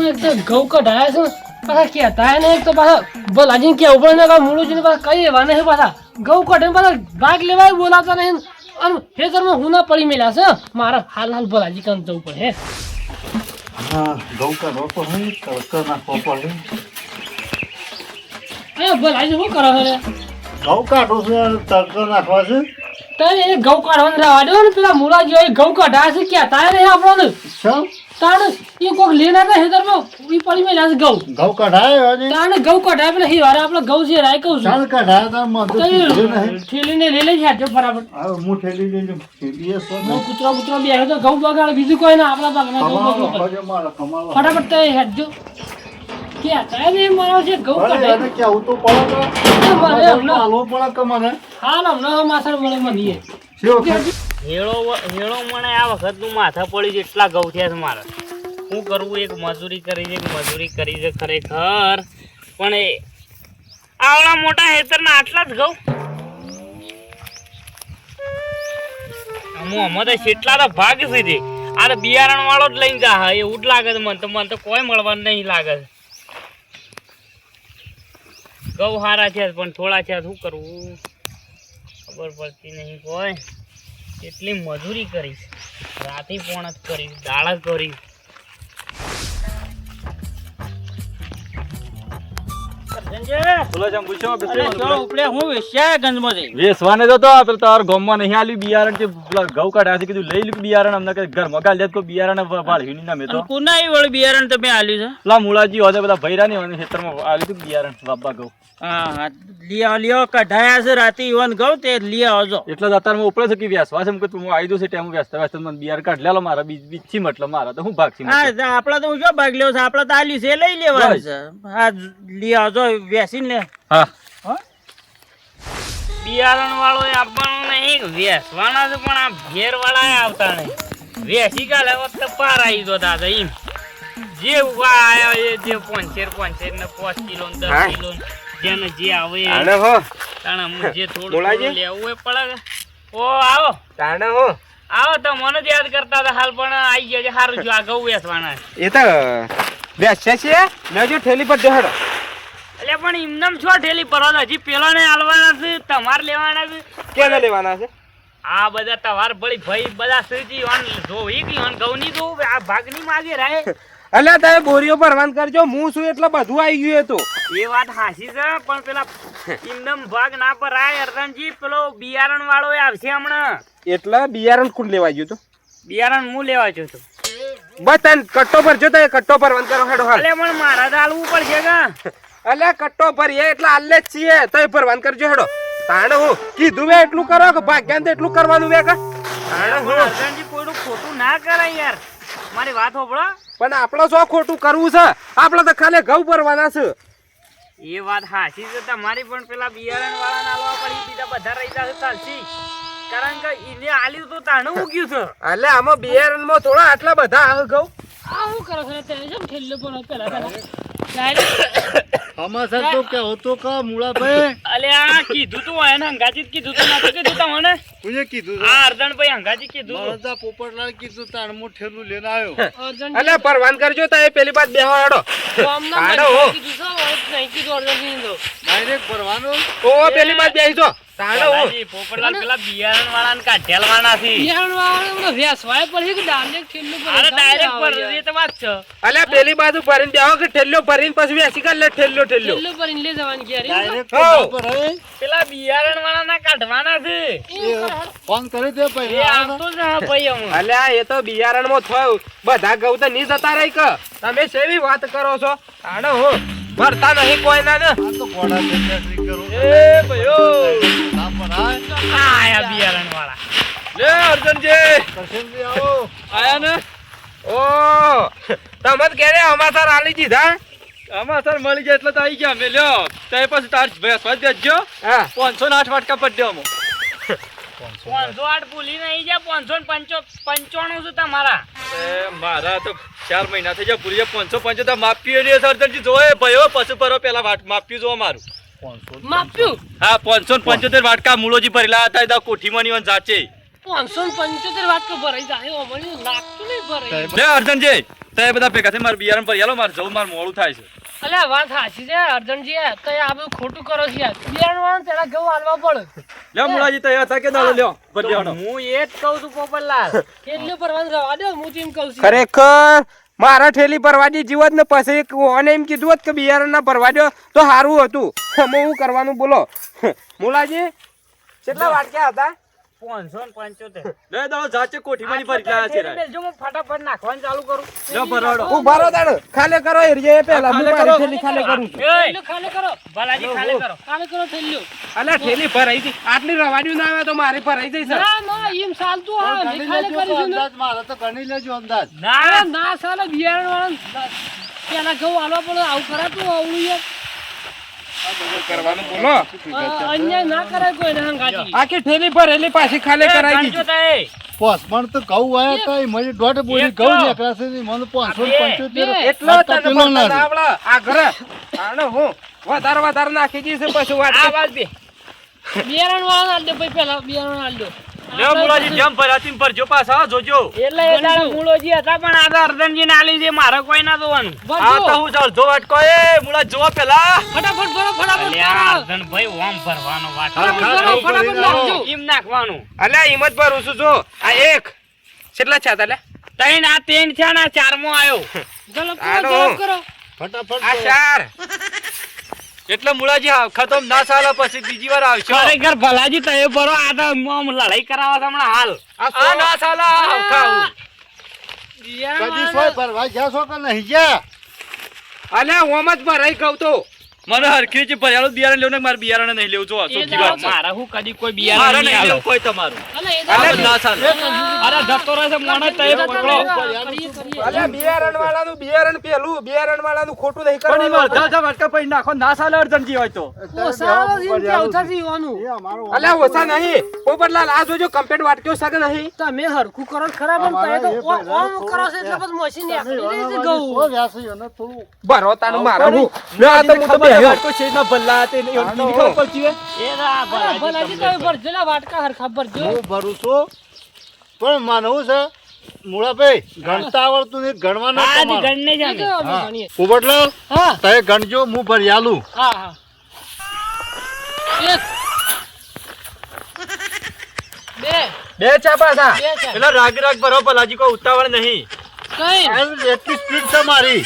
એક તો ઘઉં કઢાયા છે પાછા કહેતા ને એક તો પાછા ભલાજીને કેવું પડે ને મૂળુજીને પાછા કઈ એવા નહીં પાછા ઘઉં કઢે પાછા ભાગ લેવાય બોલાતા નહીં અને ખેતરમાં હું ના પડી મેલ્યા છે મારા હાલ ભલાજી કામ જવું પડે હા ઘઉં કાઢવો પડે તડકો નાખવો પડે ભલાજી શું કરો રે ઘઉં કાઢો છે તડકો નાખવા છે તારે એ ઘઉં કાઢવાનું રહેવા દો ને પેલા મૂળાજી હોય ઘઉં કઢાયા છે કહેતા નહીં આપણને શું તાણ એ કોક લેના હતા ખેતરમાં ઈ પડી મેલ્યા છે ઘઉં કઢાયો અને તાણ ઘઉં કઢાય પેલા હિવારે આપણે ઘઉં છે રાય કહું છું ચાલ કઢાયો તો મધુ નહીં ઠેલીને લઈ લઈ છે બરાબર હવે હું ઠેલી લઈને ઠેલીએ સો કૂતરો બેહ્યો તો ઘઉં બગાડે બીજું કોઈ ના આપણા ભાગમાં ઘઉં બગાડે ફટાફટ તો હેડજો ક્યાં કાય ને મારો છે ઘઉં કઢાય કેવું તો પડે હાલવો પડે કે મને હાલ હમણાં માથા મળે મને હેળો મને આ વખતનું માથા પડી છે એટલા ઘઉં થયા છે મારે શું કરવું એક મજૂરી કરી છે ખરેખર પણ એ આવડા મોટા હેતરના આટલા જ ઘઉં આમાં તો કેટલા તો ભાગ છે આ તો બિયારણ વાળો જ લઈને જા એવું જ લાગે છે મને તો કોઈ મળવાનું નહીં લાગે છે ઘઉં સારા છે પણ થોડા છે શું કરવું ખબર પડતી નહીં કોઈ કેટલી મજૂરી કરીશ રાતે પણ જ કરીશ દાળ જ કરીશ વેસવાને તો તાર ગામમાં નહીં આલ્યું બિયારણ કે ઘઉં કાઢ્યા છે કીધું લઈ લ્યું બિયારણ અમને ઘરમાં ગાલ્યા કોઈ બિયારણ ભાળ્યું નહીં અમે તો કુનાઈ વાળું બિયારણ તમે આલ્યું છે પેલા મૂળાજી હોય પેલા ભૈરા ને ખેતરમાં આલ્યું હતું બિયારણ બાબા ઘઉં હા લ્યો કઢાયા છે રાતે ઈવન ઘઉં તે લઈ આવજો એટલે જ અત્યારે ઉપડે છે કે વ્યાસવા છે હું આવી દઉં છે ટેમ વ્યસ્ત મને બિયાર કાઢ લેલો મારા બીજી મતલબ મારા તો હું ભાગ છે આપડા તો શું ભાગ લેવો છે આપડે તો આલ્યું છે લઈ લેવાનું છે હા લઈ આવજો વેસીને લે હા બિયારણ વાળો આપવાનું નહીં વેસવાના છે પણ આ ઘેર વાળા આવતા નહીં વેસી કાલે વખતે પાર આવી દો દાદા એમ જે ઉભા આવ્યા એ જે 5 ને 5 કિલો 10 કિલો જેને જે આવે તાણે જે થોડું લેવું એ પડે ઓ આવો તાણે હો આવો તો મને જ યાદ કરતા હતા હાલ પણ આવી ગયા છે સારું જો આ ઘઉં વેસવાના એ તો વેસ્યા છે મેં જો ઠેલી પર દેહડો એટલે પણ એમનેમ છો ઠેલી પર હજી પેલા ને હાલવાના છે તમારે લેવાના છે કેને લેવાના છે આ બધા તવાર ભળી ભાઈ બધા સુજી ઓન જોઈ ગઈ ઓન ઘઉં ની જો આ ભાગની માગે રહે અલ્યા તમે બોરીઓ ભરવાન કરજો હું છું એટલે બધું આવી ગયું તો એ વાત હાસી છે પણ પેલા એમનેમ ભાગ ના પર આય અર્જનજી પેલો બિયારણ વાળો આવશે હમણાં એટલે બિયારણ કોણ લેવા ગયું તો બિયારણ હું લેવા જો તો બસ તને કટ્ટો ભરજો તો કટ્ટો ભરવાન કરો હેડો હાલ એટલે પણ મારા તો હાલવું પડશે કા અલ્યા કટ્ટો ભરીએ એટલે હાલે જ છીએ તોય ભરવાન કરજો હેડો તાણે હું કીધું મેં એટલું કરો કે ભાગ્યાન તો એટલું કરવાનું મેં કા તાણે હું અર્જનજી કોઈનું ખોટું ના કરે યાર મારી વાત હોભળો પણ આપણે શું ખોટું કરવું છે આપણે તો ખાલી ઘઉં ભરવાના છે એ વાત હાસી છે તમારી પણ પેલા બિયારણ વાળા ના લાવવા પડી બીજા બધા રહી જશે ચાલશી કારણ કે એને આલ્યું તો તાણું ઉગ્યું છે એટલે આમાં બિયારણ માં થોડા આટલા બધા આવે ઘઉં આ શું કરો છો તેને જેમ ઠેલ્લો પણ પેલા અમાસર તો કેવો તો કા મૂળાભાઈ અલે આ કીધું તું એને હંગાજી જ કીધું તું નતું કીધું તમને કોને કીધું આ અર્જણભાઈ હંગાજી કીધું મારા પોપટલાલ કીધું તાણ મો ઠેલું લઈને આવ્યો એટલે ભરવાન કરજો તો એ પેલી બાદ બેહો હેડો ડાયરેક્ટ ભરવાનો ઓ પેલી બાદ બેહીજો તાણો હો પોપટલાલ પેલા બિયારણ વાળાને કાઢેલવાના છે બિયારણ વાળા વેસવાય પડે કે ડાયરેક્ટ ઠેલ્લો પર અરે ડાયરેક્ટ પર એ તો વાત છે અલ્યા પેલી બાજુ ભરીને બેહો કે ઠેલ્લો ભરીને પછી બેસી કર લે ઠેલ્લો ઠેલ્લો પર લે જવાની ઘેર ડાયરેક્ટ પર હે પેલા બિયારણ વાળાના કાઢવાના છે ફોન કરી દે એ ભાઈ આવતો જ હા ભાઈ અમે અલ્યા એ તો બિયારણ માં થયું બધા ઘઉં તો ની જતા રહી કે તમે સેવી વાત કરો છો તાણો હો ભરતા નહીં કોઈ ના ને આ તો ઘોડા ચેકરી કરું એ ભયો ના પર આય આયા બિયારણ વાળા લે અર્જનજી કરશનજી આવો આયા ને ઓ તમે કેરે અમાસર આલી દીધા અમાસર મળી ગયા એટલે તો આવી ગયા મે લ્યો તે પછી તાર ભેસ દેજો હા 508 વાટકા પડ્યો મો 508 ભૂલી નહીં જા 595 છે તમારા મારા તો 4 મહિના થઈ ગયા પૂરી 575 માપ્યું ને સરદારજી જોએ ભયો પછી પરો પેલા વાટ માપ્યું જો મારું માપ્યું હા 575 વાટકા મૂળોજી ભરેલા હતા દા કોઠીમાં ની જાચે 575 વાત તો ભરાઈ જાય અમને લાગતું નહીં ભરાઈ લે અર્જનજી તો એ બધા ભેગા થઈ મારે બિયારણ પર યાલો મારે જવું મારે મોડું થાય છે. અલ્યા વાત સાચી છે અર્જનજી, તો આ બધું ખોટું કરો છો યાર. બિયારણ વાળાને પેલા ઘઉં હાલવા પડે. લ્યો મુળાજી તૈયાર થા કે દાડો લ્યો ભર દેવાનો. હું એ જ કહું છું પોપટલાલ. એટલું પરવાનું રવા દો, હું તેમ કહું છું. ખરેખર મારા ઠેલી ભરવા દી જીવત ને પછી ઓને એમ કીધું હોત કે બિયારણ ના ભરવા દો તો સારું હતું. અમે હું કરવાનું બોલો મુલાજી કેટલા વાટક્યા હતા? 575. લે દાડો જાચે કોઠીમાં ની ભરી લાયા છે રે. બેલજો હું ફટાફટ નાખવાનું ચાલુ કરું. લ્યો ભરાડો. ઉભા રહો તાણ ખાલે કરો એરિયા પહેલા હું ખાલે મારી કરો. ઠેલી ખાલે કરું છું. એય, થેલીઓ ખાલી કરો, બાલાજી ખાલે કરો. ખાલી કરો થેલીઓ. અલા ઠેલી ભરાઈ હતી આટલી રવાડ્યું ના આવે તો મારી ભરાઈ જઈ સર. ના ના એમ ચાલતું હા, મેં ખાલી કરીશું ને. મારે તો ગણી લેજો અંદાજ. ના ના સાલે બિયારણ વાળા પેલા ઘઉં હાલવા પડે, આવું કરાતું આવડું યાર. કરવાનું બોલો અન્યાય ના કરાય કોઈને હંગાતી. આખી ઠેલી ભરેલી પાછી ખાલે કરાઈ ગણજો દીધી. તાય. પોસમણ તો ઘઉં વાયા હતા એ મને દોઢ બોરી એક ઘઉં તો. નીકળ્યા છે ને મને 575 બે. એટલો આટલા તને કિલો ના ભરતા આવડે આ ઘરે આને હું વધારે નાખી દઈશ પછી વાત આ વાત બે. બિયારણ વાળા હાલ દો ભાઈ, પેલા બિયારણ હાલ દો. લ્યો મુળાજી જેમ ભર્યા તેમ ભરજો પાછા જોજો. એટલે એ દાડે મૂળોજી હતા પણ આ તો અર્જનજી ના લીધે મારે કોઈ ના જોવાનું. આ તો હું ચાલ જો વાટકો એ મુળા જોવા પેલા. ફટાફટ ભરો, ફટાફટ અલ્યા, ભરો. અર્જનભાઈ ઓમ ભરવાનો વાત. ફટાફટ નાખજો. એમ નાખવાનું. અલ્યા હિંમત ભરું છું જો આ એક કેટલા છે તાલે ત્રણ આ ત્રણ છે ને આ ચારમો આવ્યો. જલપ કરો, હાલો. જલપ કરો. ફટાફટ આ ચાર એટલે મુળાજી ખતમ ના સાલા પછી બીજી વાર આવશો. ખરેખર ભલાજી તમે ભરો આ તો આમ લડાઈ કરાવો છો હમણાં હાલ. આ ના સાલા ખાવું. કદી સોય ભરવા ગયા છો કે નહીં ગયા? અલ્યા ઓમ જ ભરાઈ કહું તો મને હરખી જ ભર્યાલો બિયારણ લેવું ને મારે બિયારણ નહીં લેવું જો ચોખ્ખી વાત છે. મારા હું કદી કોઈ મારે બિયારણ નહીં નહીં હાલો. લેવું કોઈ તમારું. અલે એ અલે, દાદા, ના સાલે. અરે જતો રહે છે મોણો તય પકડો. કરીએ, કરીએ. અલ્યા બિયારણ વાળાનું બિયારણ પેલું બિયારણ વાળાનું ખોટું નહીં પણ એમાં કરવાનું અડધા વાટકા પછી નાખો ના સાલે અર્જનજી હોય તો. ઓછા આવે છે, એમ કે આવતાથી ઈવાનું. એ અમારો અલ્યા ઓછા નહીં પોપટલાલ આ જોજો કમ્પ્લેટ વાટક્યો સગ નહીં તમે હરખું કરો છો ખરા, પણ તમે તો ઓમ કરો છો એટલે પછી મશીન નીકળી જાય છે ઘઉં. સો વ્યાસી અને થોડું ભરો તાનું મારા હું ના તો હું તો ખબર બેહ્યો. વાટકો છે ના ભલ્લા તે એની ખબર પડતી હોય. એ ના અરે ભલાજી ભલાજી તમે ભરજો લા વાટકા હરખા ભરજો. હું ભરું છું પણ માનવું છે મુળાભાઈ ગણતા આવડતું નહીં ગણવાનું આ તમારે. ગણ નહીં એ જામે. તો અમે હા. ગણીએ. પોપટલાલ હા તમે ગણજો હું ભરી આલું. હા હા. એક બે બે ચા પાછા બે છે. પેલા રાગ રાગ ભરો ભલાજી કોઈ ઉતાવળ નહીં. કઈ એટલી સ્પીડ છે મારી.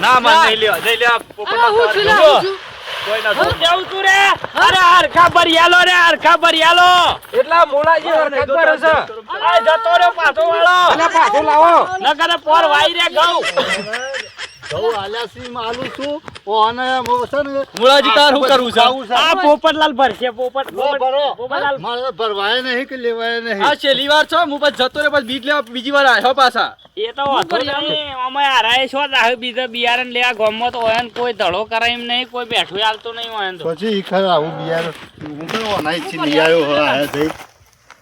ના માર નહીં લેવા નહીં લેવા અરે પોપટલાલ હું છું લા, જો. હું છું. કોઈ ના જો. જાઉં છું રે. અરે હરખા ભરિયાલો રે હરખા ભરિયાલો. એટલા મોલાજી હરકત ભરે છે આ જતો રહ્યો પાછો વાળો. અલ્યા પાછો લાવો નકર પોર વાઈ રે ઘઉં. ઘઉં આલ્યા સી માં આલું છું ઓ અને છે ને મુળાજી તાર શું કરવું છે? ખાવું છે. આ પોપટલાલ ભરશે પોપટ લો ભરો. પોપટલાલ મારે ભરવાય નહીં કે લેવાય નહીં. આ છેલ્લી વાર છો હું પછી જતો રહ્યો પછી બીજ લેવા બીજી વાર આવ્યો પાછા. એ તો વાંધો નહીં. અમે હારાએ છો જ બીજા બિયારણ લેવા ગામમાં તો હોય ને કોઈ ધડો કરાય એમ નહીં, કોઈ બેઠું હાલતું નહીં હોય ને તો. પછી ઈ ખરા આવું બિયાર હું પણ ઓનાઈથી લઈ આવ્યો હવે આયા જઈ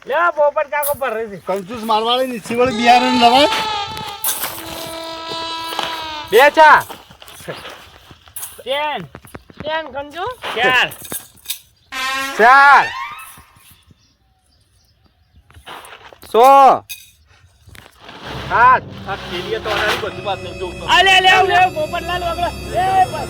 લે આ પોપટ કાકો ભરે છે. કંજૂસ મારવાળી નીચી વાળી બિયારણ લવાય. બે ચા તેન ધ્યાન ગણજો. ચાર ચાર સો સાત આ ખેલીએ તો આનાથી બધું વાત નહીં જોઉં તો. અલે લે લે પોપટલાલ વગડો એ બસ.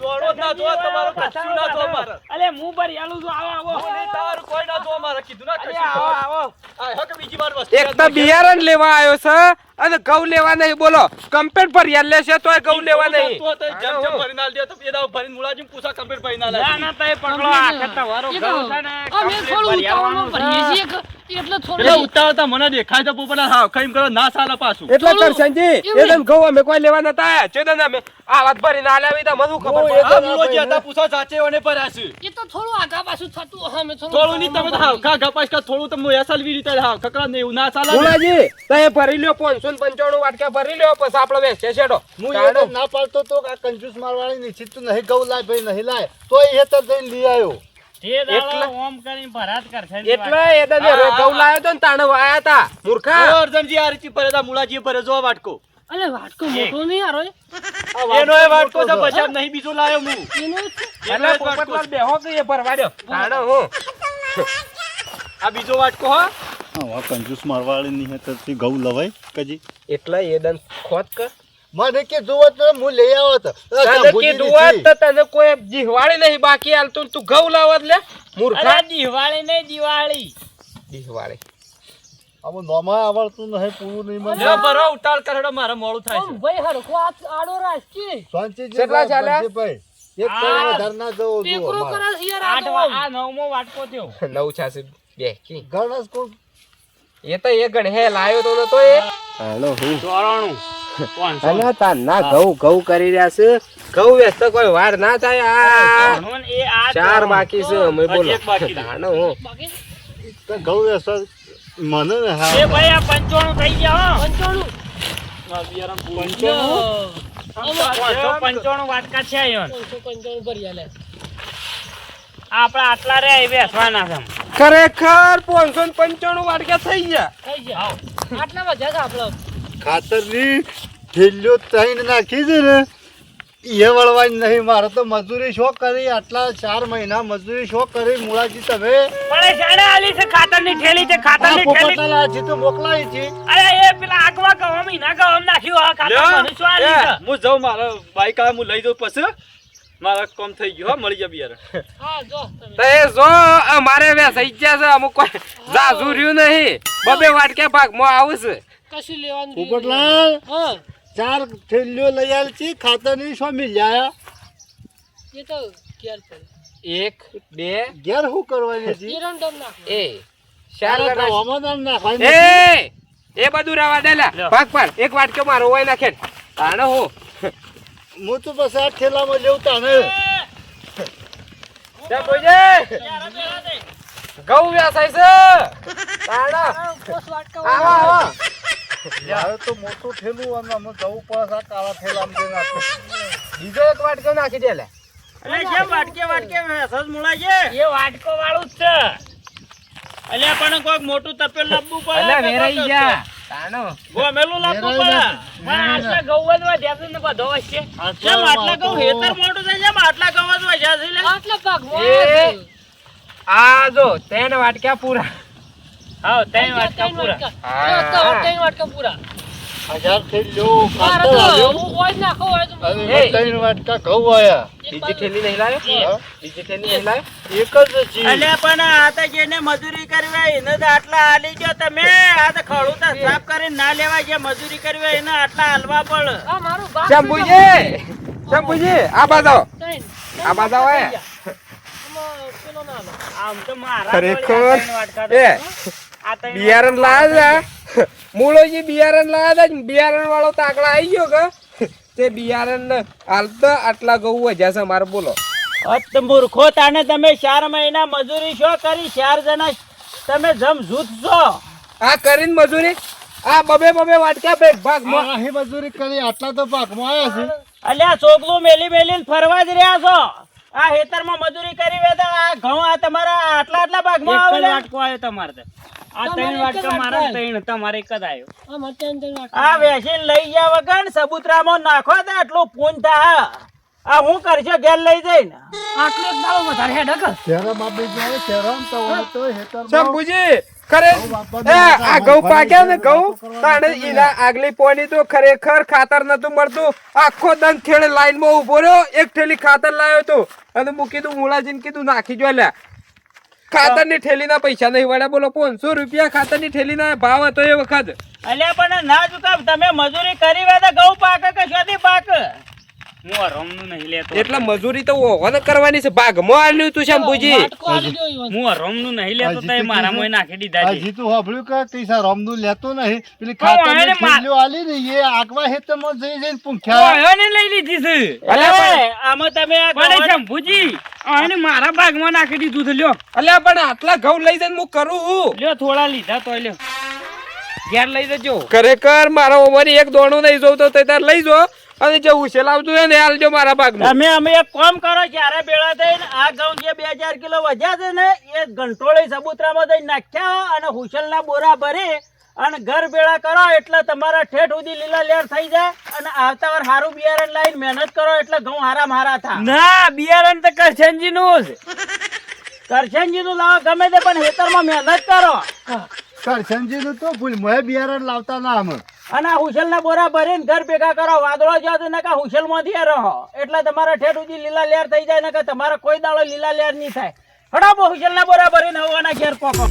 દોડો જ ના જોવો, તમારું કશું ના જોવો મારે. અલે હું ભરી આલું છું. આવો આવો હું નહીં, તમારું કોઈ ના જોવો મારે. કીધું ના અલે કશું આવો જોવો. આવો. આ હકે બીજી વાર વસ્તુ એક તો બિયારણ લેવા આવ્યો છે અને ઘઉં લેવા નહીં બોલો કમ્પ્લેટ ભરિયાલ લેશે તોય ઘઉં લેવા નહીં તો તો જેમ જેમ ભરીને આલ દે તો બે દાવ ભરીને મુળાજીને પૂછા કમ્પ્લીટ ભરીને આલ ના આપી. ના તય પકડો આ ખતમ વારો એ તો ઘઉં છે ને અમે complete થોડું ભરી ઉતાવળમાં આવવાનું ભરીએ છે. છીએ એટલે એટલે થોડું ઉતાવળતા મને દેખાય તો પોપટલાલ હા કઈમ કરો ના સાલા પાછું. એટલે થોડું કરશનજી એમ એદન ઘઉં અમે કોઈ લેવા નતા આયા ચેદન અમે આ વાત ભરીને આલ્યા તો મને શું ખબર હું પડે? આ મુળોજી હતા પૂછો સાચે ઓને ભર્યા છે. એ તો થોડું આગા પાછું થતું હશે, અમે થોડું નહીં તમે તો હાવ ખા ગપાસ કા થોડું તમે એસાલવી રીતે હાવ ખકરા નહીં એવું ના ચાલે ને. મુલાજી તમે ભરી લ્યો 595 વાટકા ભરી લ્યો પછી આપણે વેચે છેડો હું એને ના પાડતો તો કે આ કંજૂસ મારવાળી નીચી તું નહીં ઘઉં લાય ભાઈ નહીં લાય તો એ હેતર જઈને લઈ આવ્યો. તે દાડો એટલે- ઓમ કરીને ભરાત કરશે ને એટલે એદન ઘઉં લાયો તો ને તાણે આયા તા મૂર્ખા જો અર્જનજી આ રીતે ભરે તા મુળાજી ભરે જો આ વાટકો. અલે વાટકો મોટો નહીં યાર ઓય. એનો એ વાટકો છે પછી આમ નહીં બીજો લાયો હું. એનો જ છે. એટલે પોપટલાલ બેહો કે એ ભરવા દો તાણે હું આ બીજો વાટકો હા આવા કંજૂસ મારવાળી ની હેતરથી ઘઉં લવાય કજી એટલે એ દન ખોત કર મને કે જોવો તો હું લઈ આવત તને કીધું હોત તો તને કોઈ જીહવાળી નહીં બાકી હાલતું તું ઘઉં લાવત લે મૂર્ખા અરે દિવાળી નહીં દિવાળી જીહવાળી આવું નોમાં આવડતું નહીં પૂરું નહીં મને લ્યો બરો ઉતાળ કરડો મારે મોડું થાય આમ ભાઈ હરખો આડો રાખી શાંતિજી કેટલા ચાલ્યા? ભાઈ એક કઈ વધારે ના જવું ટેકરો જુઓ કરે છે યાર આ આઠ તો. આ નવમો વાટકો થયો નવ છાસી બે કી ગણસ કોણ એ તો એ ગણ હે લાયો તો નતો એ હાલો હું 94 500 અલા તાના ઘઉં કરી રહ્યા છે ઘઉં વેચ તો કોઈ વાર ના થાય આ એ આ ચાર બાકી છે અમે બોલો હજી એક બાકી છે. તાનો હું બાકી તો ઘઉં અસર મને ને એ હા ભાઈ આ 95 થઈ ગયા હો 595 વાટકા છે ઈવન 555 ભરી આલે આપડા આટલા રે એ બેસવાના છે ખરેખર 595 વાટકા થઈ ગયા થઈ ગયા આટલા બધા છે આપણો ખાતરની થેલીઓ તઈને નાખી છે ને એ વળવાની નહીં મારે તો મજૂરી શો કરી આટલા 4 મહિના મજૂરી શો કરી મુળાજી તમે પણ એ શાણે આલી છે ખાતરની થેલી છે ખાતરની થેલી પોપટલાલ હજી તો મોકલાવી છે અરે એ પેલા આગવા ગવમ ઈના ગવમ નાખ્યું આ ખાતર લ્યો મને શું આલી છે હું જાઉં મારા બાઈક આ હું લઈ જાઉં પછી મારા કામ થઈ ગયું હો મળી જા બિયાર હા જો તમે તો એ જો અમારે વેસાઈ ગયા છે અમુક કોઈ જાજુ રહ્યું નહીં બબે વાટકે ભાગમાં આવું છે કશું લેવાનું રહ્યું પોપટલાલ નહીં. હા 4 થેલીઓ લઈ આલ છે ખાતરની શું મિલ્યા એ તો કેર પડે એક બે ઘેર શું કરવાની છે એરંડમ નાખો એ ચાર ચાર જણા હવામાન નાખવાની એ બધું રવા દેલા લ્યો. ભાગ પર એક વાટકો મારો હોય નાખે તાણે હું હું તો બસ આ ઠેલામાં લેવું તાને જા બોજે ઘઉં વેસાય છે તાણે પોસ વાટકા આવો આવો યાર તો મોટું ઠેલું અને અમે જવું પડે આ કાળા ઠેલામાં જઈને નાખો બીજો એક વાટકો નાખી દે લે અલે જે વાટકે સજ મુળા છે એ વાટકો વાળું જ છે અલે પણ કોઈક મોટું તપેલ લાવવું પડે અલા વેરાઈ જા તાણો ગોમેલું લાવવું પડે પણ આટલા ગૌ જ વધ્યા છે ને બધો વચ્ચે કેમ આટલા ગૌ હેતર મોટું થાય છે આટલા ગૌ જ વધ્યા છે લે આટલા ભાગમાં એ આ જો 3 વાટકા પૂરા હા ત્રણ વાટકા પૂરા ત્રણ વાટકા પૂરા 1000 થેલીઓ મારે ખાતર તો આવ્યું હું હોય જ નાખો હોય તો અને એ. 3 વાટકા ઘઉં આયા બીજી થેલી નહીં લાવ્યો હા? બીજી થેલી નહીં લાવ્યો એક જ ચીજ અલે પણ આ તો જેને મજૂરી કરવી હોય એને તો આટલા આલી ગયો તમે આ તો ખડું તો સાફ કરીને ના લેવાય જે મજૂરી કરવી હોય એને આટલા હાલવા પડે આ મારું બાપ શંભુજી આ બાજુ ત્રણ. આ બાજુ હોય આમાં પેલો ના લો. આમ તો મારા ખરેખર. જોડે આ ત્રણ વાટકા તો એ આ ત્રણ બિયારણ લાયા હતા મૂળોજી બિયારણ લાયા હતા બિયારણ વાળો તાકડા આવી ગયો કે તે બિયારણ હાલ તો આટલા ઘઉં વધ્યા છે મારે બોલો અત મૂર્ખો તાને તમે 4 મહિના મજૂરી શો કરી 4 જણા તમે જમ જૂથ છો આ કરીને મજૂરી આ બબે વાટકા બે ભાગમાં અહીં મજૂરી કરી આટલા તો પાકમાં આવ્યા છે અલ્યા ચોકલું મેલીને ફરવા જ રહ્યા છો આ ખેતરમાં મજૂરી કરી વે તો આ ઘઉં આ તમારા આટલા ભાગમાં આવે લે વાટકો આવ્યો તમારે તો આ ત્રણ વાટકા મારા ત્રણ તમારે એક જ આવ્યો આમાં ત્રણ વાટકા. આ વેચીને લઈ ગયા વગર સબૂતરામાં નાખો તો એટલું પૂન થા આ હું કરશે ઘેર લઈ જઈને આટલો એક દાડો વધારે હેડ હક. શહેરમાં આપી જાય શહેરમાં તો હોય તો હેતરમાં શંભુજી ખરે આ ઘઉં પાક્યા ને ઘઉં તાણે ઈના આગલી પોની તો ખરેખર ખાતર નતું મળતું આખો દન ખેડે લાઈન માં ઉભો રહ્યો એક થેલી ખાતર લાવ્યો તો અને હું કીધું મુળાજીને કીધું નાખી જો લ્યા ખાતર ની થેલી ના પૈસા નહીં વળ્યા બોલો 500 રૂપિયા ખાતર ની થેલી ના ભાવ હતો એ વખત અલ્યા પણ ના ચુકાવ તમે મજૂરી કરી વે તો ઘઉં પાકે કે શોધી પાક હું રમનું નહીં લેતો એટલે મજૂરી તો ઓહો કરવાની છે ભાગમાં આલ્યું તું શંભુજી વાટકો આલી દ્યો ઈ વસ્તુ. હું રમનું નહીં લેતો તો મારા મોય નાખી દીધા છે હજી તું સાંભળ્યું કે કઈસા રમનું લેતો નહીં પેલી પણ ખાતરની એને મા- થેલીઓ આલી ને એ આગવા હેતરમાં જઈને પૂંખ્યા ઓયોને લઈ લીધી છે અલ્યા આમાં તમે પણ શંભુજી આને મારા ભાગમાં નાખી દીધું છે લ્યો અલ્યા પણ આટલા ઘઉં લઈ જઈને હું કરું હું લ્યો થોડા લીધા તો લ્યો ઘેર લઈ જજો ખરેખર મારા ઉંમરે એક દોણું નહીં જોઉં તો તાર લઈ જો અને જે ઉછેલ આવતું હોય ને હાલજો મારા ભાગમાં અમે એક કામ કરો જ્યારે બેળા થઈને આ ઘઉં જે 2000 કિલો વધ્યા છે ને એ ઘંટોળી સબૂતરામાં દઈને નાખ્યા અને હુશલના બોરા ભરી અને ઘર બેળા કરો એટલે તમારા ઠેઠ સુધી લીલા લેર થઈ જાય અને આવતા વાર હારું બિયારણ લાઈન મહેનત કરો એટલે ઘઉં હારા થાય ના બિયારણ તો કરશનજી નું જ કરશનજી નું લાવો ગમે તે પણ ખેતરમાં મહેનત કરો કરશનજીનું તો ભૂલ મોય બિયારણ લાવતા ના અમે અને આ હુશેલના બોરા ભરીને ઘર ભેગા કરો વાદળો જો તો નકા હુશેલમાંથી રહો એટલે તમારા ઠેઠ સુધી લીલા લેર થઈ જાય નકા તમારા કોઈ દાડો લીલા લેર નહીં થાય હડાબો હુશેલના બોરા ભરીને હવાના ઘેર પોકો